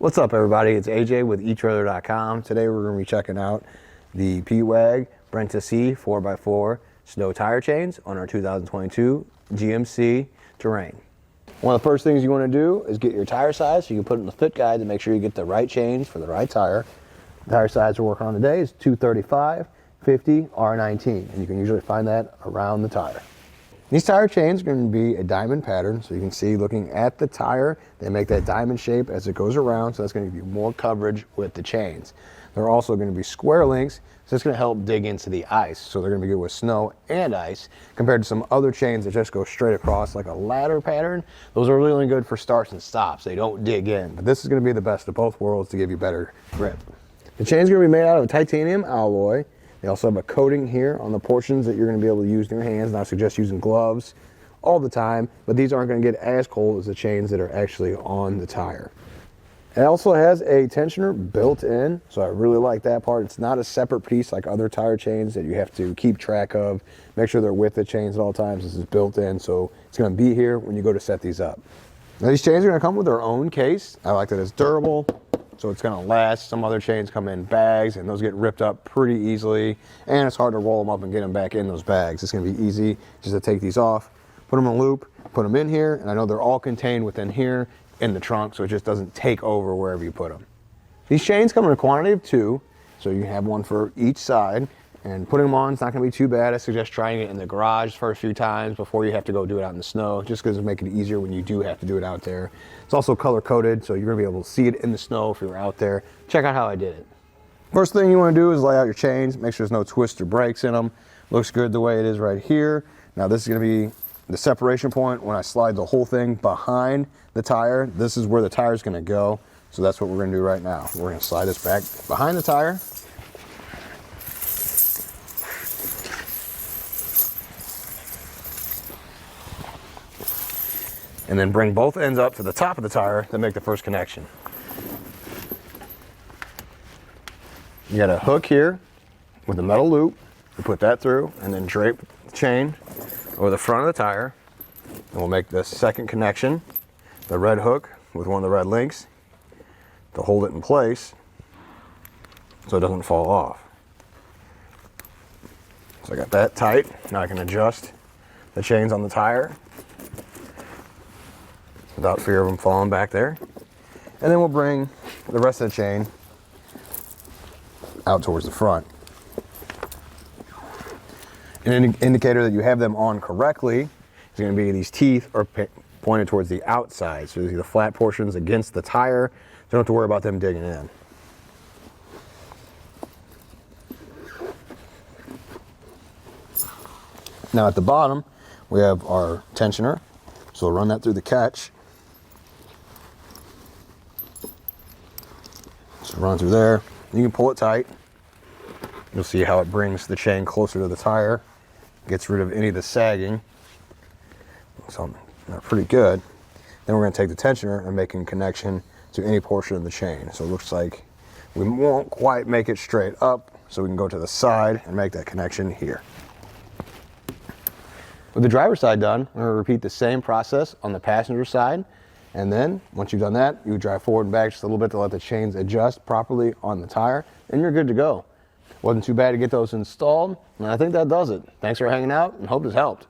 What's up, everybody? It's AJ with etrailer.com. Today we're going to be checking out the Pewag Brenta C 4x4 snow tire chains on our 2022 GMC Terrain. One of the first things you want to do is get your tire size so you can put it in the fit guide to make sure you get the right chains for the right tire. The tire size we're working on today is 235 50 R19, and you can usually find that around the tire. These tire chains are going to be a diamond pattern, so you can see looking at the tire, they make that diamond shape as it goes around, so that's going to give you more coverage with the chains. They're also going to be square links, so it's going to help dig into the ice. So they're going to be good with snow and ice compared to some other chains that just go straight across like a ladder pattern. Those are really good for starts and stops. They don't dig in, but this is going to be the best of both worlds to give you better grip. The chain's going to be made out of a titanium alloy. They also have a coating here on the portions that you're going to be able to use in your hands, and I suggest using gloves all the time, but these aren't going to get as cold as the chains that are actually on the tire. It also has a tensioner built in, so I really like that part. It's not a separate piece like other tire chains that you have to keep track of. Make sure they're with the chains at all times. This is built in, so it's going to be here when you go to set these up. Now, these chains are going to come with their own case. I like that it's durable, so it's going to last. Some other chains come in bags, and those get ripped up pretty easily, and it's hard to roll them up and get them back in those bags. It's going to be easy just to take these off, put them in a loop, put them in here, and I know they're all contained within here in the trunk, so it just doesn't take over wherever you put them. These chains come in a quantity of 2, so you have one for each side, and putting them on is not going to be too bad. I suggest trying it in the garage first few times before you have to go do it out in the snow, just because it'll make it easier when you do have to do it out there. It's also color coded, so you're going to be able to see it in the snow if you're out there. Check out how I did it. First thing you want to do is lay out your chains, make sure there's no twists or breaks in them. Looks good the way it is right here. Now this is going to be the separation point when I slide the whole thing behind the tire. This is where the tire is going to go, so that's what we're going to do right now. We're going to slide this back behind the tire. And then bring both ends up to the top of the tire to make the first connection. You got a hook here with a metal loop. You put that through and then drape the chain over the front of the tire. And we'll make the second connection, the red hook with one of the red links to hold it in place so it doesn't fall off. So I got that tight. Now I can adjust the chains on the tire without fear of them falling back there. And then we'll bring the rest of the chain out towards the front. An indicator that you have them on correctly is going to be these teeth are pointed towards the outside. So the flat portions against the tire. So you don't have to worry about them digging in. Now at the bottom, we have our tensioner. So we'll run that through the catch. So run through there. You can pull it tight. You'll see how it brings the chain closer to the tire. Gets rid of any of the sagging. So they're pretty good. Then we're going to take the tensioner and make a connection to any portion of the chain. So it looks like we won't quite make it straight up, so we can go to the side and make that connection here. With the driver's side done, we're going to repeat the same process on the passenger side. And then once you've done that, you drive forward and back just a little bit to let the chains adjust properly on the tire, and you're good to go. Wasn't too bad to get those installed, and I think that does it. Thanks for hanging out, and hope this helped.